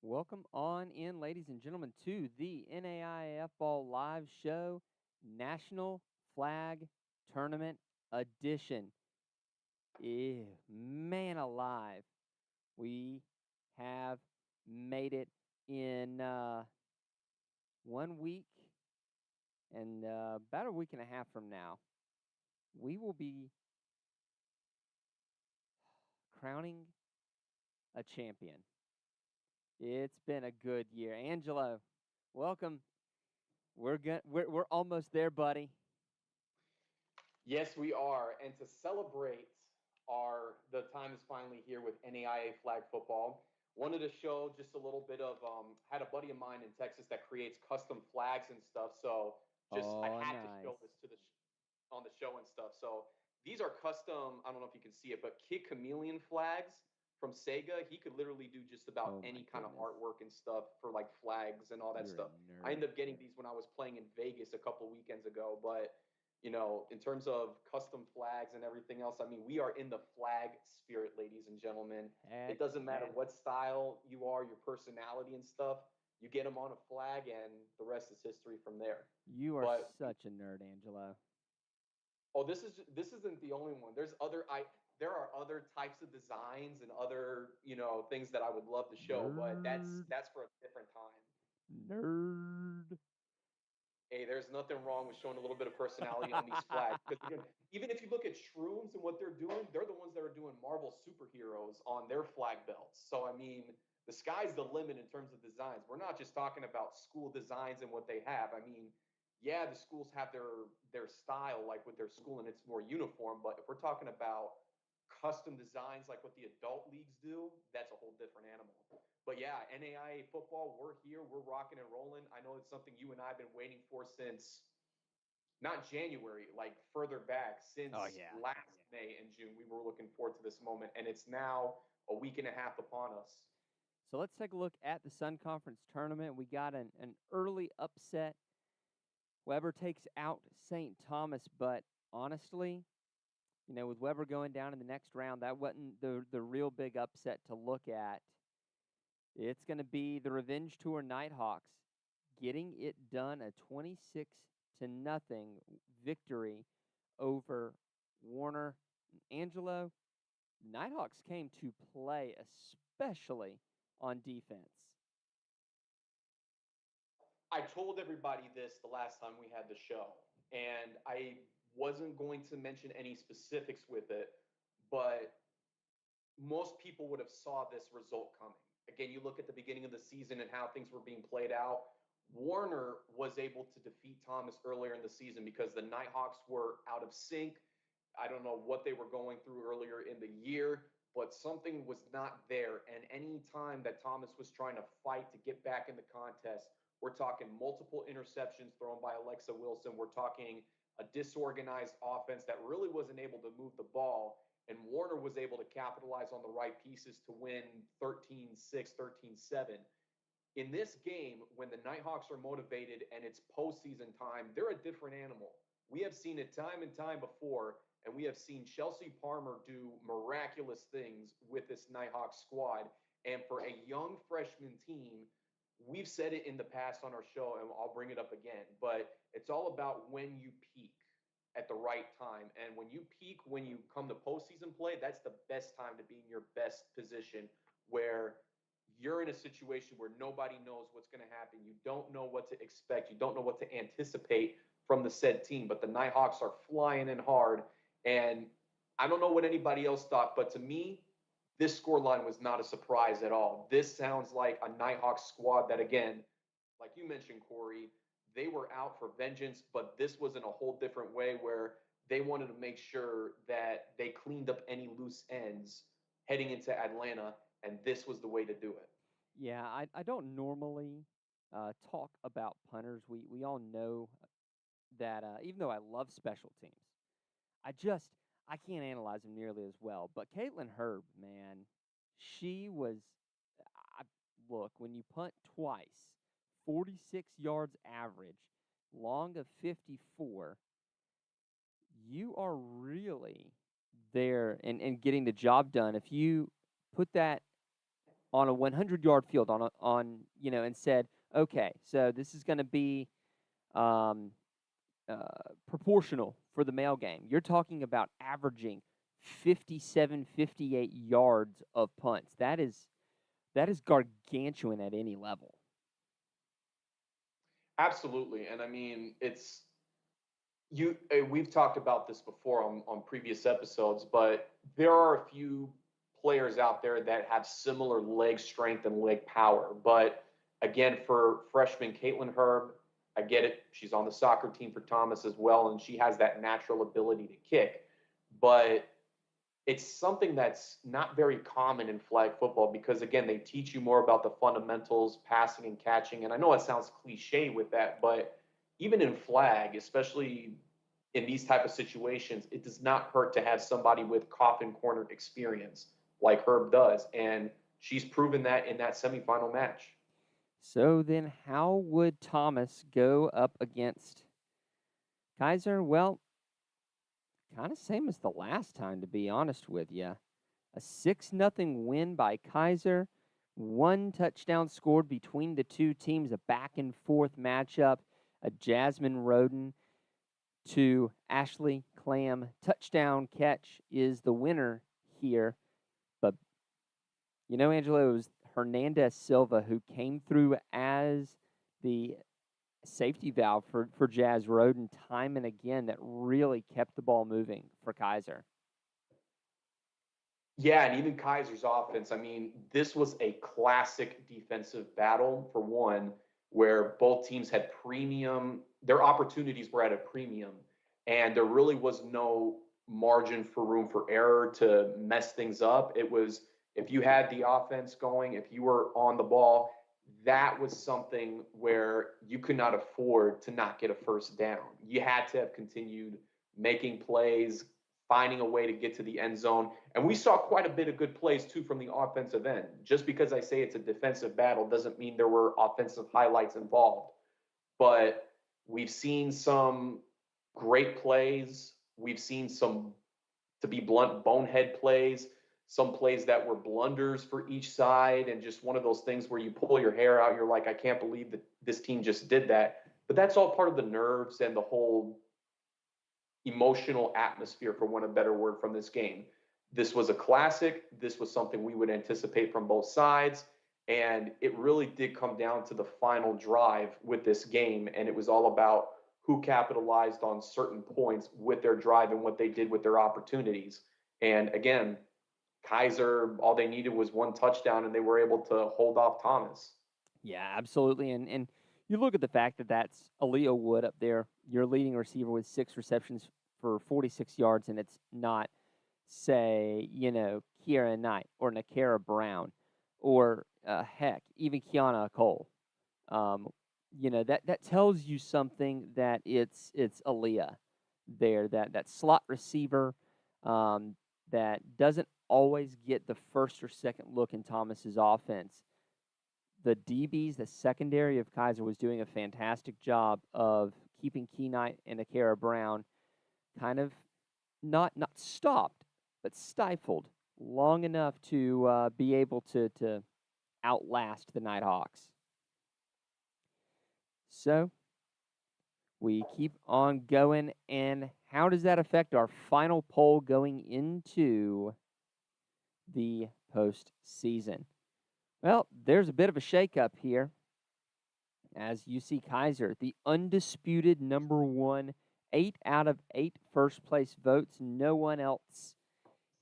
Welcome on in, ladies and gentlemen, to the NAIAFBALL live show, National Flag Tournament Edition. Man alive, we have made it in 1 week and about a week and a half from now. We will be crowning a champion. It's been a good year. Angelo, welcome. We're almost there, buddy. Yes, we are. And to celebrate the time is finally here with NAIA flag football. Wanted to show just a little bit of had a buddy of mine in Texas that creates custom flags and stuff. So I Oh, had to nice. show this on the show and stuff. So these are custom. I don't know if you can see it, but Kid Chameleon flags from Sega. He could literally do just about Oh my any kind of goodness. artwork and stuff for like flags and all that You're a stuff. I nerd. ended up getting these when I was playing in Vegas a couple weekends ago, but in terms of custom flags and everything else, I mean, we are in the flag spirit, ladies and gentlemen. Heck It doesn't matter yeah. what style you are, your personality and stuff. You get them on a flag, and the rest is history from there. You are But such a nerd, Angelo. this isn't the only one. There are other types of designs and other things that I would love to show, but Nerd. that's for a different time. Nerd. Hey, there's nothing wrong with showing a little bit of personality on these flags. Because again, even if you look at Shrooms and what they're doing, they're the ones that are doing Marvel superheroes on their flag belts. So I mean, the sky's the limit in terms of designs. We're not just talking about school designs and what they have. I mean, yeah, the schools have their style, like with their school, and it's more uniform. But if we're talking about custom designs like what the adult leagues do, that's a whole different animal. But yeah, NAIA football, we're here, we're rocking and rolling. I know it's something you and I have been waiting for since not January, like further back Oh since yeah. last May and June. We were looking forward to this moment, and it's now a week and a half upon us. So let's take a look at the Sun Conference tournament. We got an early upset. Weber takes out St. Thomas, but honestly, with Weber going down in the next round, that wasn't the real big upset to look at. It's going to be the Revenge Tour Nighthawks getting it done, a 26-0 victory over Warner. Angelo, Nighthawks came to play, especially on defense. I told everybody this the last time we had the show, and I wasn't going to mention any specifics with it, but most people would have saw this result coming. Again, you look at the beginning of the season and how things were being played out. Warner was able to defeat Thomas earlier in the season because the Nighthawks were out of sync. I don't know what they were going through earlier in the year, but something was not there. And any time that Thomas was trying to fight to get back in the contest, we're talking multiple interceptions thrown by Alexa Wilson. We're talking a disorganized offense that really wasn't able to move the ball. And Warner was able to capitalize on the right pieces to win 13-6, 13-7. In this game, when the Nighthawks are motivated and it's postseason time, they're a different animal. We have seen it time and time before, and we have seen Chelsea Palmer do miraculous things with this Nighthawks squad. And for a young freshman team, we've said it in the past on our show, and I'll bring it up again, but it's all about when you peak at the right time. And when you peak, when you come to postseason play, that's the best time to be in your best position where you're in a situation where nobody knows what's going to happen. You don't know what to expect. You don't know what to anticipate from the said team. But the Nighthawks are flying in hard. And I don't know what anybody else thought, but to me, this scoreline was not a surprise at all. This sounds like a Nighthawks squad that, again, like you mentioned, Corey, they were out for vengeance, but this was in a whole different way where they wanted to make sure that they cleaned up any loose ends heading into Atlanta, and this was the way to do it. Yeah, I don't normally talk about punters. We all know that even though I love special teams, I just I can't analyze them nearly as well. But Caitlin Herb, man, she was. I, Look, when you punt twice, 46 yards average, long of 54, you are really there and getting the job done. If you put that on a 100-yard field and said, okay, so this is going to be um, proportional for the male game. You're talking about averaging 57, 58 yards of punts. That is gargantuan at any level. Absolutely. And I mean, we've talked about this before on previous episodes, but there are a few players out there that have similar leg strength and leg power. But again, for freshman Caitlin Herb, I get it. She's on the soccer team for Thomas as well, and she has that natural ability to kick. But it's something that's not very common in flag football because, again, they teach you more about the fundamentals, passing and catching. And I know it sounds cliche with that, but even in flag, especially in these type of situations, it does not hurt to have somebody with coffin corner experience like Herb does. And she's proven that in that semifinal match. So then how would Thomas go up against Kaiser? Well, kind of same as the last time, to be honest with you. A 6-0 win by Kaiser. 1 touchdown scored between the two teams, a back-and-forth matchup. A Jasmine Roden to Ashley Clam touchdown catch is the winner here. But, Angelo, it was Hernandez Silva who came through as the safety valve for Jazz Roden time and again that really kept the ball moving for Kaiser. Yeah, and even Kaiser's offense. I mean, this was a classic defensive battle for one, where both teams had their opportunities were at a premium, and there really was no margin for room for error to mess things up. It was if you had the offense going, if you were on the ball, that was something where you could not afford to not get a first down. You had to have continued making plays, finding a way to get to the end zone. And we saw quite a bit of good plays, too, from the offensive end. Just because I say it's a defensive battle doesn't mean there were offensive highlights involved. But we've seen some great plays. We've seen some, to be blunt, bonehead plays, some plays that were blunders for each side, and just one of those things where you pull your hair out. You're like, I can't believe that this team just did that. But that's all part of the nerves and the whole emotional atmosphere, for want of a better word, from this game. This was a classic. This was something we would anticipate from both sides. And it really did come down to the final drive with this game. And it was all about who capitalized on certain points with their drive and what they did with their opportunities. And again, Kaiser, all they needed was one touchdown, and they were able to hold off Thomas. Yeah, absolutely. And you look at the fact that that's Aaliyah Wood up there, your leading receiver with 6 receptions for 46 yards, and it's not, say, Kiara Knight or Nakara Brown or, heck, even Kiana Cole. That tells you something that it's Aaliyah there, that slot receiver that doesn't always get the first or second look in Thomas's offense. The DBs, the secondary of Kaiser, was doing a fantastic job of keeping Key Knight and Akara Brown kind of not stopped, but stifled long enough to be able to outlast the Nighthawks. So we keep on going, and how does that affect our final poll going into the postseason? Well, there's a bit of a shakeup here as you see Kaiser, the undisputed number 1, 8 out of 8 first place votes. No one else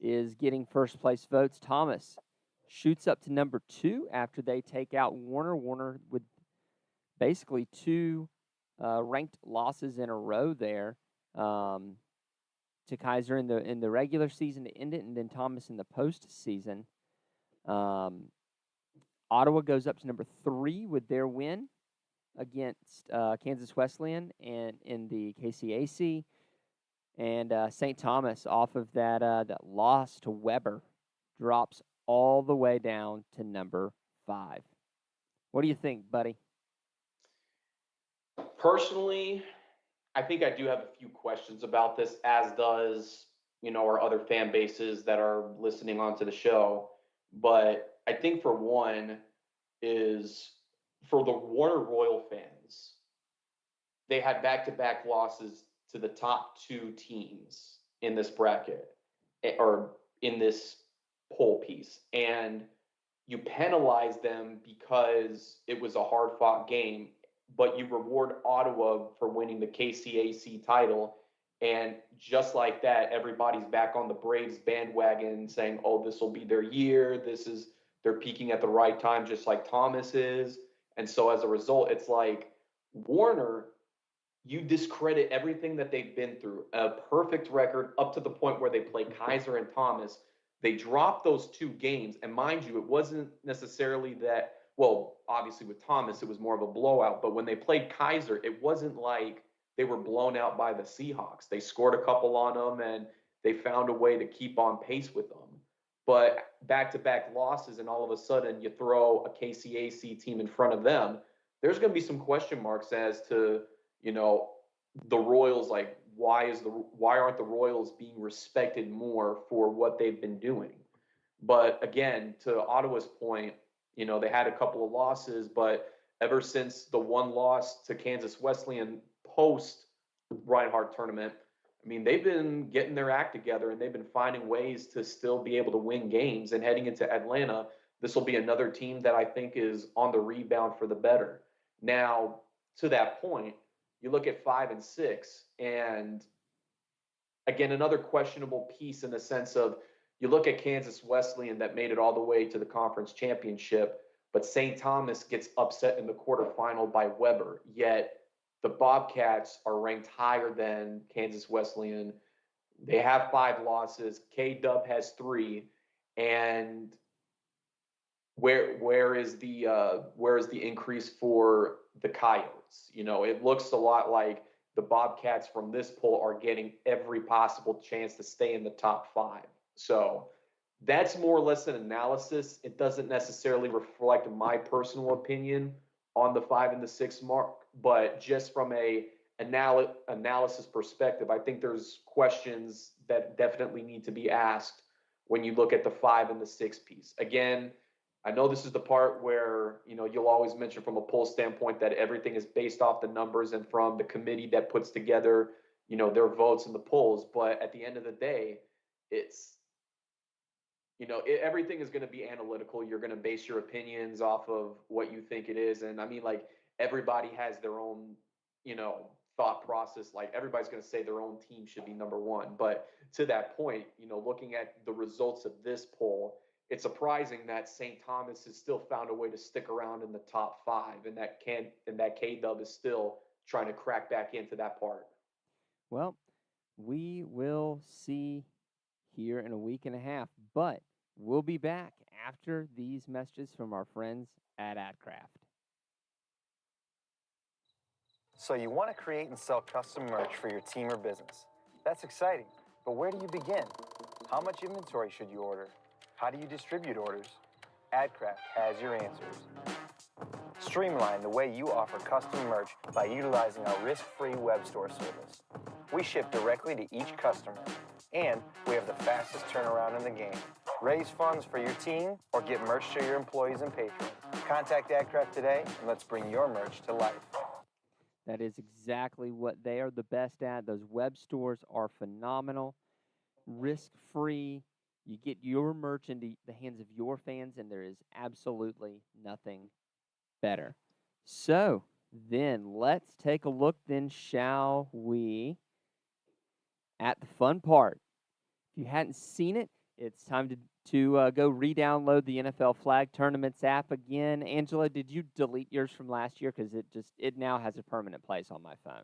is getting first place votes. Thomas shoots up to number 2 after they take out Warner. Warner with basically 2 ranked losses in a row there to Kaiser in the regular season to end it, and then Thomas in the postseason. Ottawa goes up to number 3 with their win against Kansas Wesleyan and in the KCAC, and St. Thomas off of that loss to Weber drops all the way down to number 5. What do you think, buddy? Personally, I think I do have a few questions about this, as does our other fan bases that are listening onto the show. But I think for one is for the Warner Royal fans, they had back-to-back losses to the top two teams in this bracket or in this poll piece. And you penalize them because it was a hard fought game, but you reward Ottawa for winning the KCAC title. And just like that, everybody's back on the Braves bandwagon saying, oh, this will be their year. They're peaking at the right time, just like Thomas is. And so as a result, it's like Warner, you discredit everything that they've been through. A perfect record up to the point where they play Kaiser and Thomas. They dropped those two games. And mind you, it wasn't necessarily that, well, obviously with Thomas, it was more of a blowout. But when they played Kaiser, it wasn't like they were blown out by the Seahawks. They scored a couple on them and they found a way to keep on pace with them. But back to back losses, and all of a sudden you throw a KCAC team in front of them, there's going to be some question marks as to, the Royals, like why aren't the Royals being respected more for what they've been doing? But again, to Ottawa's point, they had a couple of losses, but ever since the one loss to Kansas Wesleyan post Reinhardt tournament, I mean, they've been getting their act together and they've been finding ways to still be able to win games. And heading into Atlanta, this will be another team that I think is on the rebound for the better. Now, to that point, you look at 5 and 6, and again, another questionable piece in the sense of you look at Kansas Wesleyan that made it all the way to the conference championship, but St. Thomas gets upset in the quarterfinal by Weber. Yet the Bobcats are ranked higher than Kansas Wesleyan. They have 5 losses. K-Dub has 3, and where is the increase for the Coyotes? It looks a lot like the Bobcats from this poll are getting every possible chance to stay in the top 5. So that's more or less an analysis. It doesn't necessarily reflect my personal opinion on the 5 and the 6 mark, but just from a analysis perspective, I think there's questions that definitely need to be asked when you look at the 5 and the 6 piece. Again, I know this is the part where, you'll always mention from a poll standpoint that everything is based off the numbers and from the committee that puts together, their votes in the polls. But at the end of the day, it's, everything is going to be analytical. You're going to base your opinions off of what you think it is. And I mean, like, everybody has their own, thought process. Like, everybody's going to say their own team should be number one. But to that point, looking at the results of this poll, it's surprising that St. Thomas has still found a way to stick around in the top 5, and that K-Dub is still trying to crack back into that part. Well, we will see here in a week and a half, but we'll be back after these messages from our friends at AdCraft. So you want to create and sell custom merch for your team or business. That's exciting, but where do you begin? How much inventory should you order? How do you distribute orders? AdCraft has your answers. Streamline the way you offer custom merch by utilizing our risk-free web store service. We ship directly to each customer, and we have the fastest turnaround in the game. Raise funds for your team or get merch to your employees and patrons. Contact AdCraft today, and let's bring your merch to life. That is exactly what they are the best at. Those web stores are phenomenal, risk-free. You get your merch into the hands of your fans, and there is absolutely nothing better. So then let's take a look then, shall we, at the fun part. If you hadn't seen it, it's time to go re-download the NFL Flag Tournaments app again. Angela, did you delete yours from last year? Because it now has a permanent place on my phone.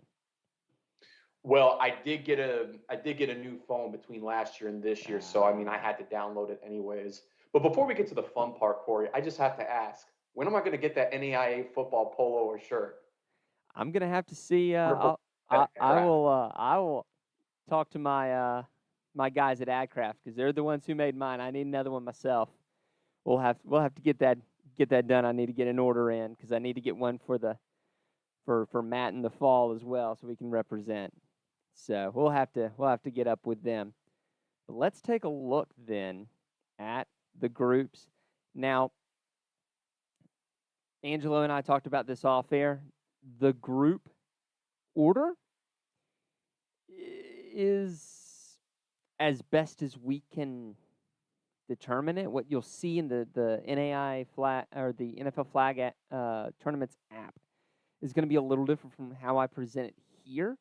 Well, I did get a new phone between last year and this year, so I mean I had to download it anyways. But before we get to the fun part, Corey, I just have to ask, when am I going to get that NAIA football polo or shirt? I'm gonna have to see. I will talk to my my guys at AdCraft because they're the ones who made mine. I need another one myself. We'll have to get that done. I need to get an order in because I need to get one for Matt in the fall as well, so we can represent. So we'll have to get up with them. But let's take a look then at the groups. Now, Angelo and I talked about this off air. The group order is as best as we can determine it. What you'll see in the NAI flag or the NFL flag tournaments app is going to be a little different from how I present it here,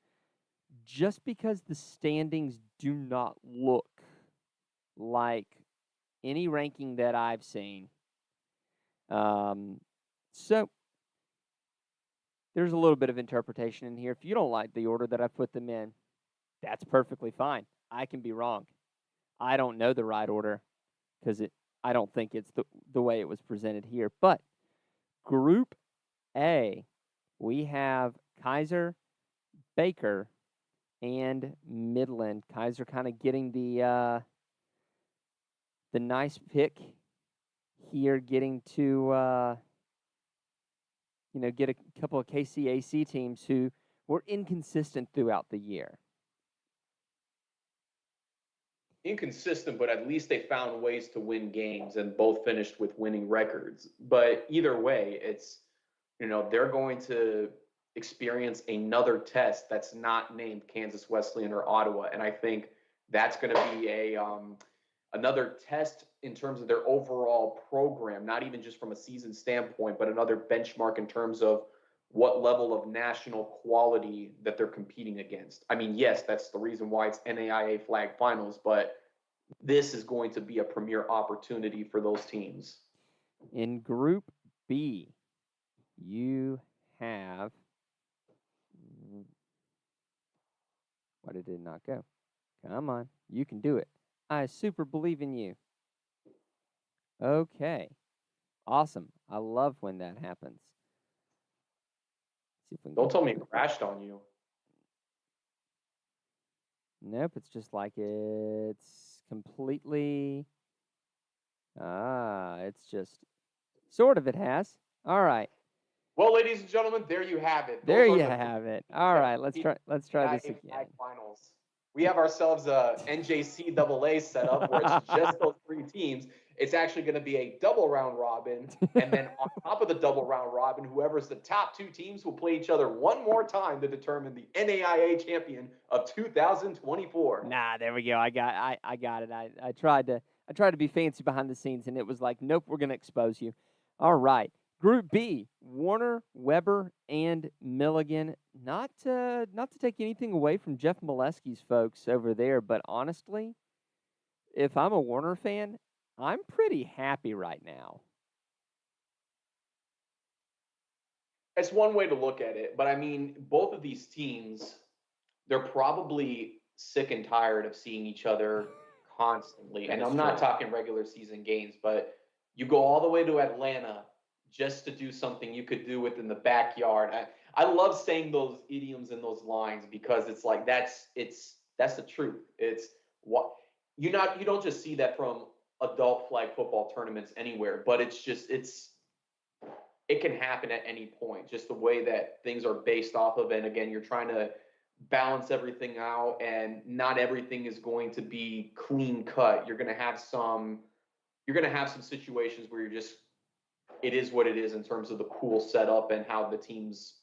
just because the standings do not look like any ranking that I've seen. So there's a little bit of interpretation in here. If you don't like the order that I put them in, that's perfectly fine. I can be wrong. I don't know the right order because I don't think it's the way it was presented here. But Group A, we have Kaiser, Baker, and Midland. Kaiser kind of getting the nice pick here, getting to get a couple of KCAC teams who were inconsistent throughout the year. Inconsistent, but at least they found ways to win games and both finished with winning records. But either way, it's, they're going to experience another test that's not named Kansas Wesleyan or Ottawa. And I think that's going to be another test in terms of their overall program, not even just from a season standpoint, but another benchmark in terms of what level of national quality that they're competing against. I mean, yes, that's the reason why it's NAIA flag finals, but this is going to be a premier opportunity for those teams. In Group B, you have... Why did it not go? Come on, you can do it. I super believe in you. Okay, awesome. I love when that happens. See if we can Don't tell me it crashed on you. Nope, it's just like it's completely... it's just... Sort of it has. All right. Well, ladies and gentlemen, there you have it. There you have it. All right, let's try this again. Finals. We have ourselves a NJCAA set up where it's just those three teams. It's actually going to be a double round robin. And then on top of the double round robin, whoever's the top two teams will play each other one more time to determine the NAIA champion of 2024. Nah, there we go. I got it. I tried to be fancy behind the scenes, and it was like, nope, we're going to expose you. All right. Group B, Warner, Weber, and Milligan. Not to take anything away from Jeff Molesky's folks over there, but honestly, if I'm a Warner fan, I'm pretty happy right now. It's one way to look at it, but I mean, both of these teams, they're probably sick and tired of seeing each other constantly. And I'm not talking regular season games, but you go all the way to Atlanta just to do something you could do within the backyard. I love saying those idioms and those lines because it's like that's the truth. It's what you don't just see that from adult flag football tournaments anywhere, but it can happen at any point, just the way that things are based off of. And again, you're trying to balance everything out, and not everything is going to be clean cut. You're going to have some situations where it is what it is in terms of the pool setup and how the teams,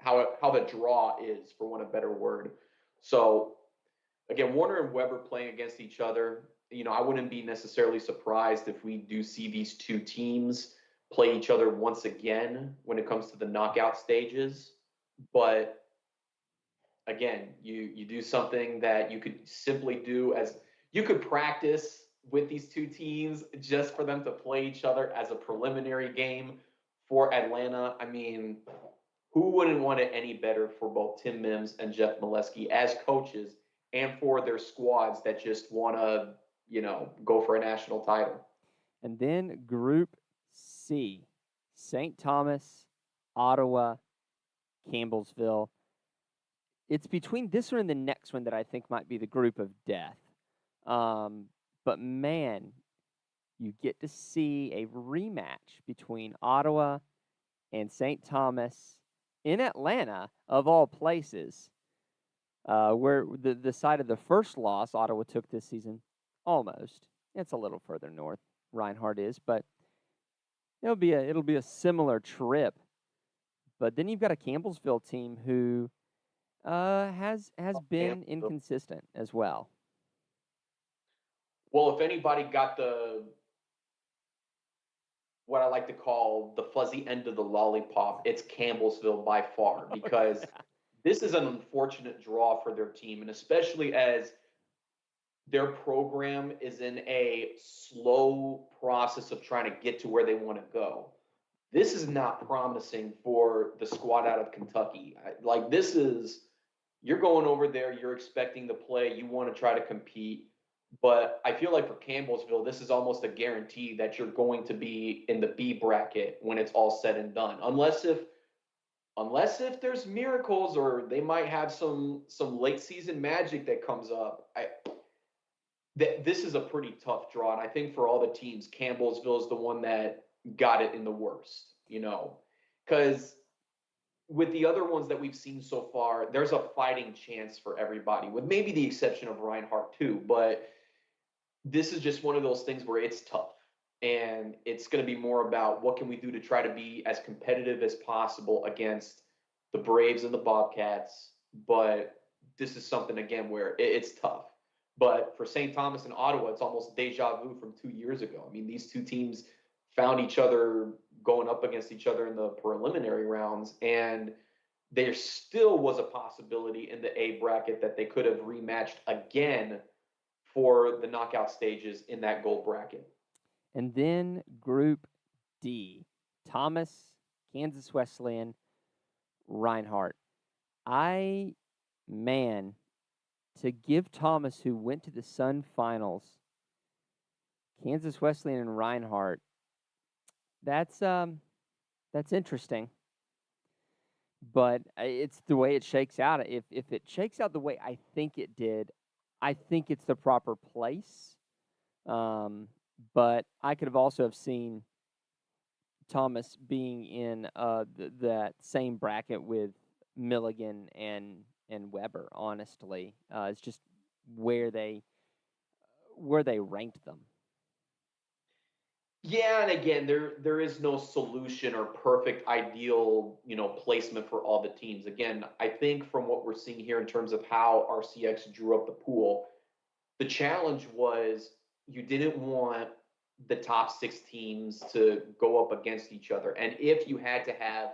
how the draw is, for want of a better word. So again, Warner and Weber playing against each other, I wouldn't be necessarily surprised if we do see these two teams play each other once again when it comes to the knockout stages. But again, you do something that you could simply do as you could practice with these two teams just for them to play each other as a preliminary game for Atlanta. I mean, who wouldn't want it any better for both Tim Mims and Jeff Molesky as coaches, and for their squads that just want to, go for a national title. And then Group C, St. Thomas, Ottawa, Campbellsville. It's between this one and the next one that I think might be the group of death. But man, you get to see a rematch between Ottawa and St. Thomas in Atlanta, of all places, where the side of the first loss Ottawa took this season, almost. It's a little further north, Reinhardt is, but it'll be a similar trip. But then you've got a Campbellsville team who has been inconsistent as well. Well, if anybody got what I like to call the fuzzy end of the lollipop, it's Campbellsville by far, because this is an unfortunate draw for their team, and especially as their program is in a slow process of trying to get to where they want to go. This is not promising for the squad out of Kentucky. Like, this is, you're going over there, you're expecting to play, you want to try to compete. But I feel like for Campbellsville, this is almost a guarantee that you're going to be in the B bracket when it's all said and done. Unless if there's miracles, or they might have some late season magic that comes up. This is a pretty tough draw, and I think for all the teams, Campbellsville is the one that got it in the worst, because with the other ones that we've seen so far, there's a fighting chance for everybody, with maybe the exception of Reinhardt too. But this is just one of those things where it's tough, and it's going to be more about what can we do to try to be as competitive as possible against the Braves and the Bobcats. But this is something, again, where it's tough. But for St. Thomas and Ottawa, it's almost deja vu from 2 years ago. I mean, these two teams found each other going up against each other in the preliminary rounds, and there still was a possibility in the A bracket that they could have rematched again for the knockout stages in that gold bracket. And then Group D, Thomas, Kansas Wesleyan, Reinhardt. To give Thomas, who went to the Sun Finals, Kansas Wesleyan and Reinhardt, that's interesting. But it's the way it shakes out. If it shakes out the way I think it did, I think it's the proper place. But I could have also have seen Thomas being in that same bracket with Milligan and Weber. Honestly, it's just where they ranked them. Yeah, and again, there is no solution or perfect ideal, placement for all the teams. Again, I think from what we're seeing here in terms of how RCX drew up the pool, the challenge was you didn't want the top 6 teams to go up against each other. And if you had to have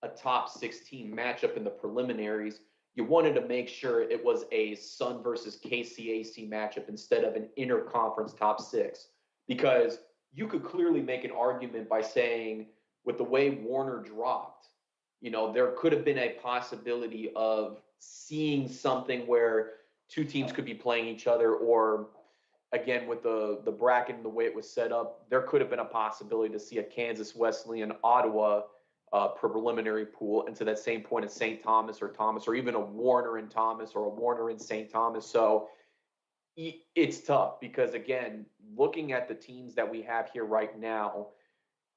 a top 16 matchup in the preliminaries, you wanted to make sure it was a Sun versus KCAC matchup instead of an interconference top 6. Because you could clearly make an argument by saying, with the way Warner dropped, there could have been a possibility of seeing something where two teams could be playing each other, or again, with the bracket and the way it was set up, there could have been a possibility to see a Kansas Wesleyan Ottawa preliminary pool into that same point of St. Thomas, or even a Warner and Thomas, or a Warner and St. Thomas. So it's tough because, again, looking at the teams that we have here right now,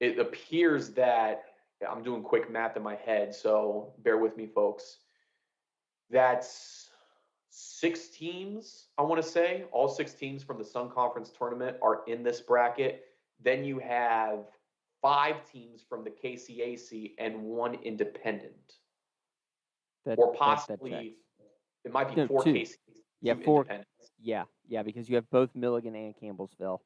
it appears that I'm doing quick math in my head, so bear with me, folks. That's 6 teams, I want to say. All 6 teams from the Sun Conference tournament are in this bracket. Then you have 5 teams from the KCAC and 1 independent. Or possibly, it might be 4 KCAC. Yeah, 4 independents. Yeah, because you have both Milligan and Campbellsville.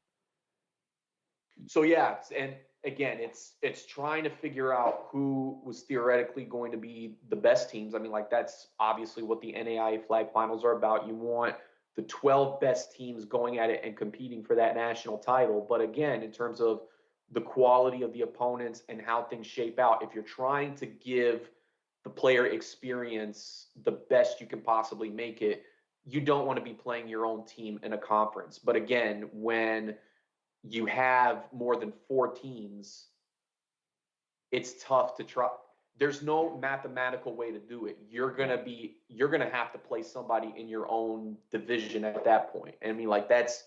So yeah, and again, it's trying to figure out who was theoretically going to be the best teams. I mean, like, that's obviously what the NAIA flag finals are about. You want the 12 best teams going at it and competing for that national title. But again, in terms of the quality of the opponents and how things shape out, if you're trying to give the player experience the best you can possibly make it, you don't want to be playing your own team in a conference. But again, when you have more than 4 teams, it's tough to try. There's no mathematical way to do it. You're going to have to play somebody in your own division at that point. And I mean, like, that's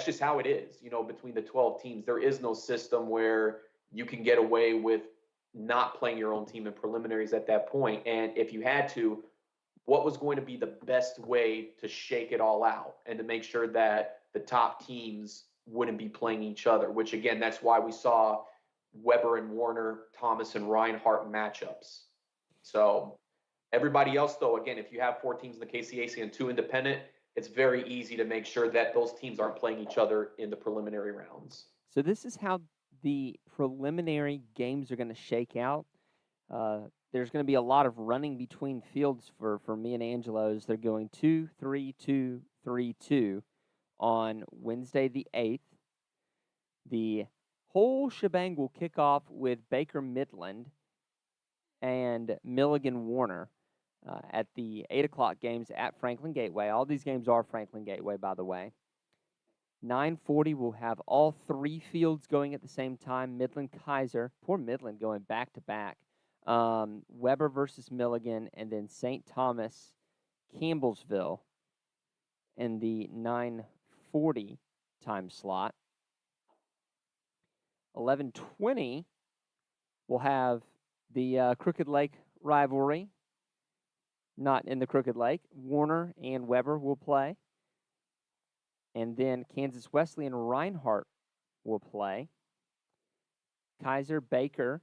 just how it is, between the 12 teams. There is no system where you can get away with not playing your own team in preliminaries at that point. And if you had to, what was going to be the best way to shake it all out and to make sure that the top teams wouldn't be playing each other, which, again, that's why we saw Weber and Warner, Thomas and Reinhart matchups. So everybody else, though, again, if you have 4 teams in the KCAC and 2 independent, it's very easy to make sure that those teams aren't playing each other in the preliminary rounds. So this is how the preliminary games are going to shake out. There's going to be a lot of running between fields for me and Angelo's. They're going 2-3-2, 3-2 on Wednesday the 8th. The whole shebang will kick off with Baker Midland and Milligan Warner at the 8 o'clock games at Franklin Gateway. All these games are Franklin Gateway, by the way. 9:40 will have all 3 fields going at the same time. Midland Kaiser, poor Midland going back to back. Weber versus Milligan, and then St. Thomas, Campbellsville in the 9:40 time slot. 11:20 will have the Crooked Lake rivalry. Not in the Crooked Lake. Warner and Weber will play. And then Kansas Wesleyan and Reinhart will play. Kaiser Baker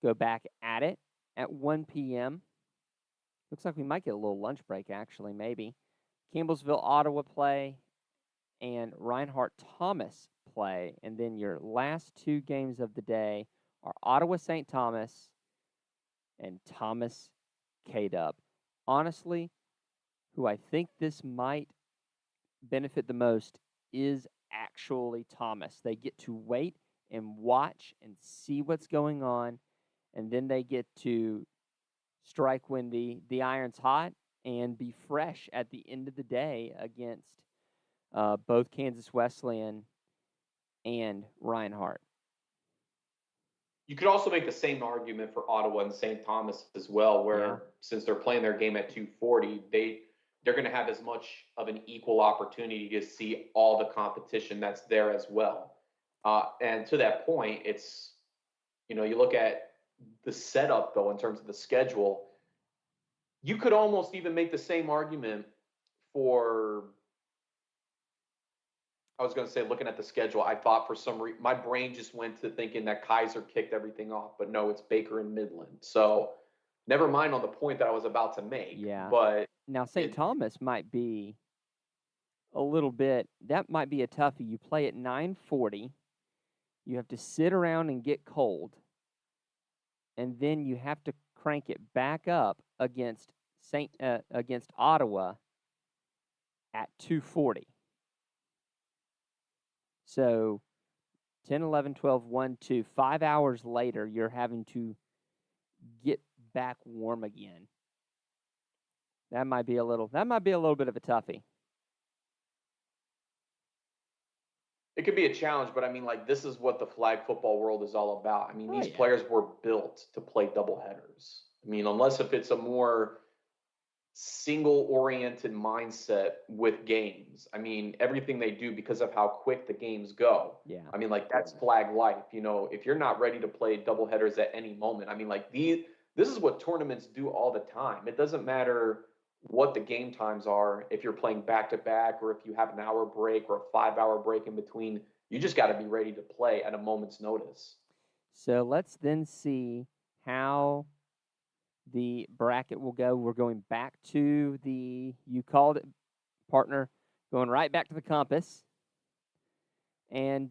go back at it at 1 p.m. Looks like we might get a little lunch break, actually, maybe. Campbellsville, Ottawa play, and Reinhart Thomas play. And then your last 2 games of the day are Ottawa St. Thomas and Thomas K-Dub. Honestly, who I think this might benefit the most is actually Thomas. They get to wait and watch and see what's going on, and then they get to strike when the iron's hot and be fresh at the end of the day against both Kansas Wesleyan and Reinhart. You could also make the same argument for Ottawa and St. Thomas as well, where since they're playing their game at 2:40, they're going to have as much of an equal opportunity to see all the competition that's there as well. And to that point, it's, you look at the setup, though, in terms of the schedule, you could almost even make the same argument for, I was going to say, looking at the schedule, I thought for some reason, my brain just went to thinking that Kaiser kicked everything off, but no, it's Baker and Midland. So never mind on the point that I was about to make. Yeah. But now St. Thomas might be a little bit, that might be a toughie. You play at 9:40. You have to sit around and get cold. And then you have to crank it back up against Ottawa at 2:40. So 10, 11, 12, 1, 2, 5 hours later, you're having to get back warm again. That might be a little bit of a toughie. It could be a challenge, but I mean, like, this is what the flag football world is all about. I mean, these players were built to play doubleheaders. I mean, unless if it's a more single-oriented mindset with games. I mean, everything they do because of how quick the games go. Yeah. I mean, like, that's flag life. If you're not ready to play doubleheaders at any moment, I mean, like, this is what tournaments do all the time. It doesn't matter what the game times are. If you're playing back-to-back or if you have an hour break or a 5-hour break in between, you just got to be ready to play at a moment's notice. So let's then see how the bracket will go. We're going back to you called it, partner, going right back to the compass. And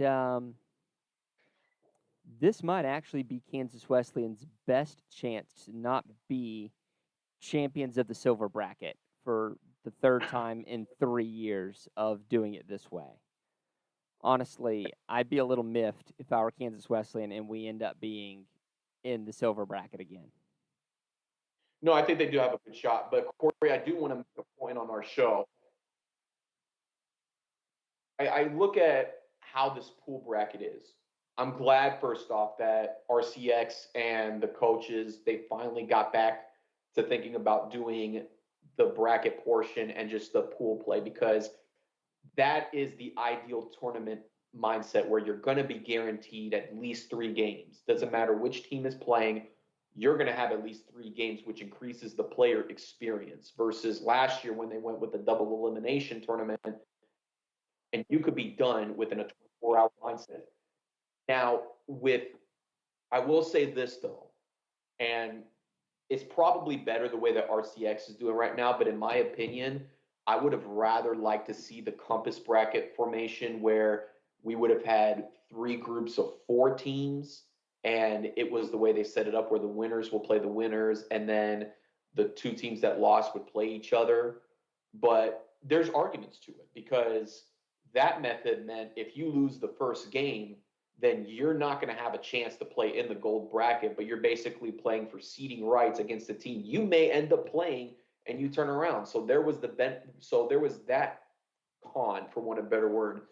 this might actually be Kansas Wesleyan's best chance to not be champions of the silver bracket for the 3rd time in 3 years of doing it this way. Honestly, I'd be a little miffed if I were Kansas Wesleyan and we end up being in the silver bracket again. No, I think they do have a good shot. But, Corey, I do want to make a point on our show. I look at how this pool bracket is. I'm glad, first off, that RCX and the coaches, they finally got back to thinking about doing the bracket portion and just the pool play, because that is the ideal tournament mindset where you're going to be guaranteed at least 3 games. Doesn't matter which team is playing, you're going to have at least 3 games, which increases the player experience versus last year when they went with the double elimination tournament and you could be done within a 24-hour mindset. Now, I will say this though, and it's probably better the way that RCX is doing right now, but in my opinion, I would have rather liked to see the compass bracket formation where we would have had 3 groups of 4 teams, and it was the way they set it up where the winners will play the winners, and then the 2 teams that lost would play each other. But there's arguments to it because that method meant if you lose the first game, then you're not going to have a chance to play in the gold bracket, but you're basically playing for seeding rights against a team you may end up playing and you turn around. So there was that con, for want of a better word.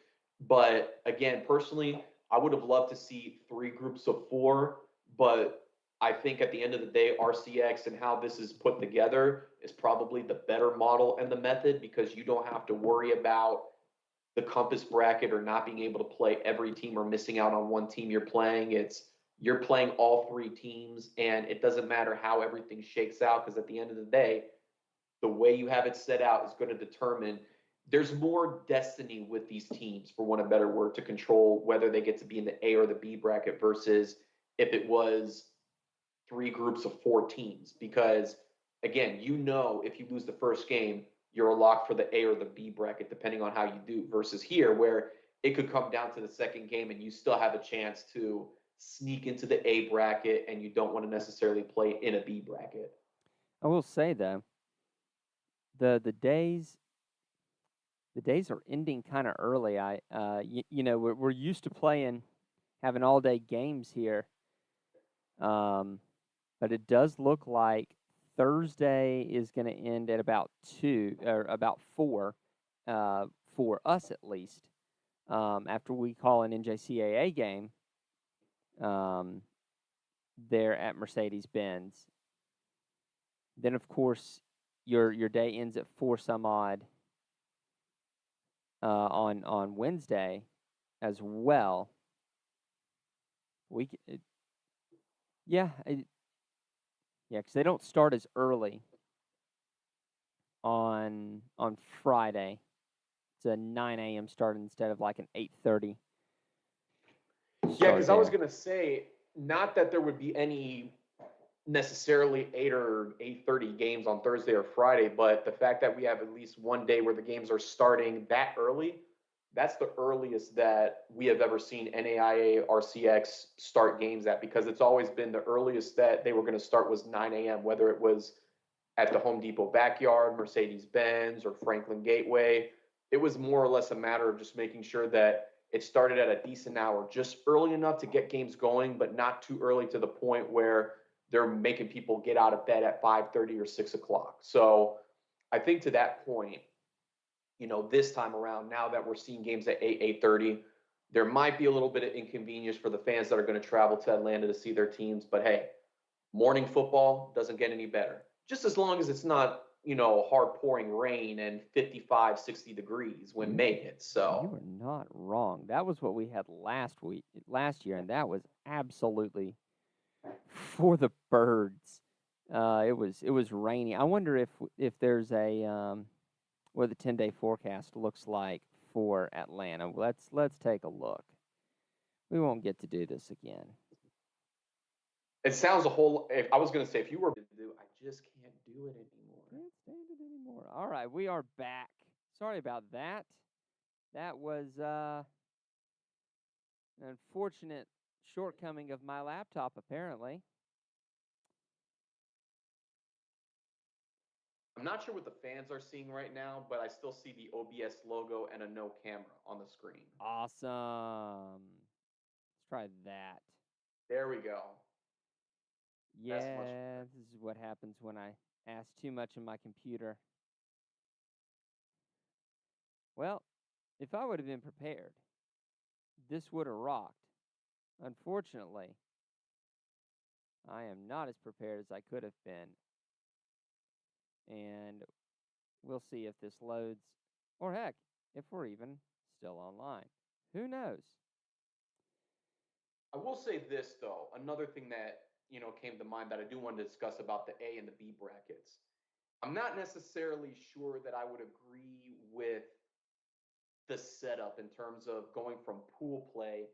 But again, personally, I would have loved to see 3 groups of 4, but I think at the end of the day, RCX and how this is put together is probably the better model and the method because you don't have to worry about the compass bracket or not being able to play every team or missing out on one team you're playing. You're playing all 3 teams, and it doesn't matter how everything shakes out because at the end of the day, the way you have it set out is going to determine there's more destiny with these teams, for want of a better word, to control whether they get to be in the A or the B bracket versus if it was 3 groups of 4 teams. Because again, if you lose the first game, you're a lock for the A or the B bracket, depending on how you do, versus here where it could come down to the second game and you still have a chance to sneak into the A bracket and you don't want to necessarily play in a B bracket. I will say though, the days are ending kind of early. We're used to having all day games here, but it does look like Thursday is going to end at about 2 or about 4, for us at least. After we call an NJCAA game, there at Mercedes-Benz. Then of course your day ends at 4 some odd on Wednesday as well. Because they don't start as early on Friday. It's a 9 a.m. start instead of like an 8:30. Yeah, because I was gonna say, not that there would be any necessarily 8 or 8:30 games on Thursday or Friday, but the fact that we have at least one day where the games are starting that early, that's the earliest that we have ever seen NAIA RCX start games at, because it's always been the earliest that they were going to start was 9 a.m., whether it was at the Home Depot backyard, Mercedes-Benz, or Franklin Gateway. It was more or less a matter of just making sure that it started at a decent hour, just early enough to get games going, but not too early to the point where they're making people get out of bed at 5:30 or 6 o'clock. So I think to that point, this time around, now that we're seeing games at 8:30, there might be a little bit of inconvenience for the fans that are going to travel to Atlanta to see their teams. But hey, morning football doesn't get any better. Just as long as it's not, hard pouring rain and 55, 60 degrees when May hits. So you were not wrong. That was what we had last year, and that was absolutely for the birds. It was rainy. I wonder if there's what the 10-day forecast looks like for Atlanta. Let's take a look. We won't get to do this again. It sounds I was going to say, if you were to do, I just can't do it anymore. Can't stand it anymore. All right, we are back. Sorry about that. That was an unfortunate shortcoming of my laptop, apparently. I'm not sure what the fans are seeing right now, but I still see the OBS logo and a no camera on the screen. Awesome. Let's try that. There we go. Yeah, this is what happens when I ask too much of my computer. Well, if I would have been prepared, this would have rocked. Unfortunately, I am not as prepared as I could have been. And we'll see if this loads, or heck, if we're even still online. Who knows? I will say this, though. Another thing that, came to mind that I do want to discuss about the A and the B brackets. I'm not necessarily sure that I would agree with the setup in terms of going from pool play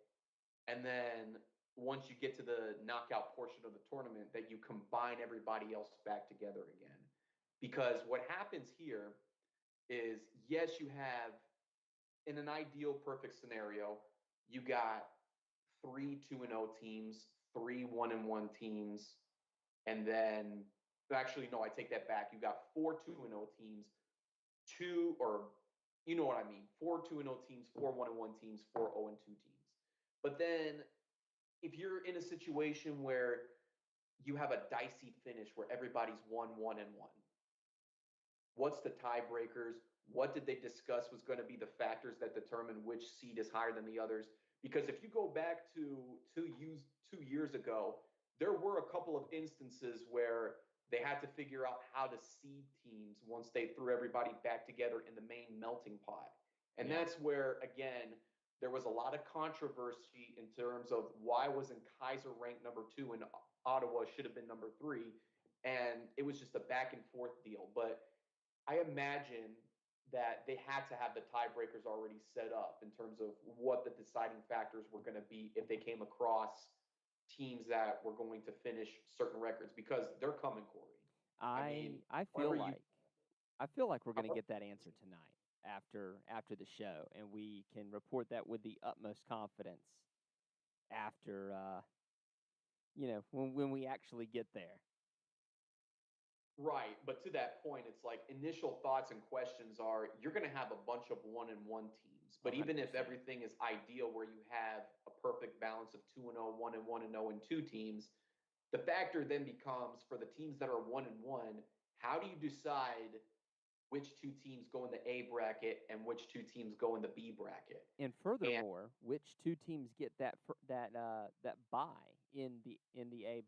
And then once you get to the knockout portion of the tournament, that you combine everybody else back together again. Because what happens here is, yes, you have, in an ideal perfect scenario, you got 3 2-0 teams, 3 1-1 teams, and then actually no, I take that back. You got 4 2-0 teams, two, or you know what I mean, 4 2-0 teams, 4 1-1 teams, 4 0-2 teams. But then if you're in a situation where you have a dicey finish where everybody's 1-1-1, what's the tiebreakers? What did they discuss was going to be the factors that determine which seed is higher than the others? Because if you go back to 2 years ago, there were a couple of instances where they had to figure out how to seed teams once they threw everybody back together in the main melting pot. And Yeah. that's where, again, there was a lot of controversy in terms of why wasn't Kaiser ranked number 2 and Ottawa should have been number 3. And it was just a back and forth deal. But I imagine that they had to have the tiebreakers already set up in terms of what the deciding factors were going to be if they came across teams that were going to finish certain records, because they're coming, Corey. I feel like we're going to get that answer tonight after the show, and we can report that with the utmost confidence after when we actually get there. Right, but to that point, it's like initial thoughts and questions are, you're going to have a bunch of 1-1 teams, but even if 100%. everything is ideal where you have a perfect balance of 2-0, 1-1, and 0-2 teams, the factor then becomes, for the teams that are 1-1, how do you decide which 2 teams go in the A bracket and which 2 teams go in the B bracket? And furthermore, which 2 teams get that bye in the A bracket?